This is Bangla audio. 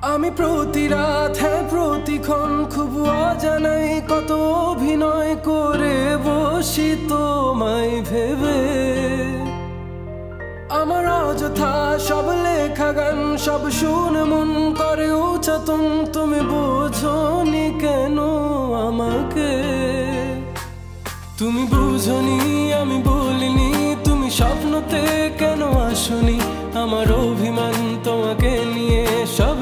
আমি প্রতি রাত হ্যাঁ প্রতিক্ষণ খুব অজানাই কত অভিনয় করে বসি তোমায় ভেবে। আমার অযথা সব লেখা গান সব শুনে মন করে উচ্চাতন, তুমি বোঝনি কেন আমাকে? তুমি বুঝনি আমি বলিনি, তুমি স্বপ্নতে কেন আসনি? আমার অভিমান তোমাকে নিয়ে সব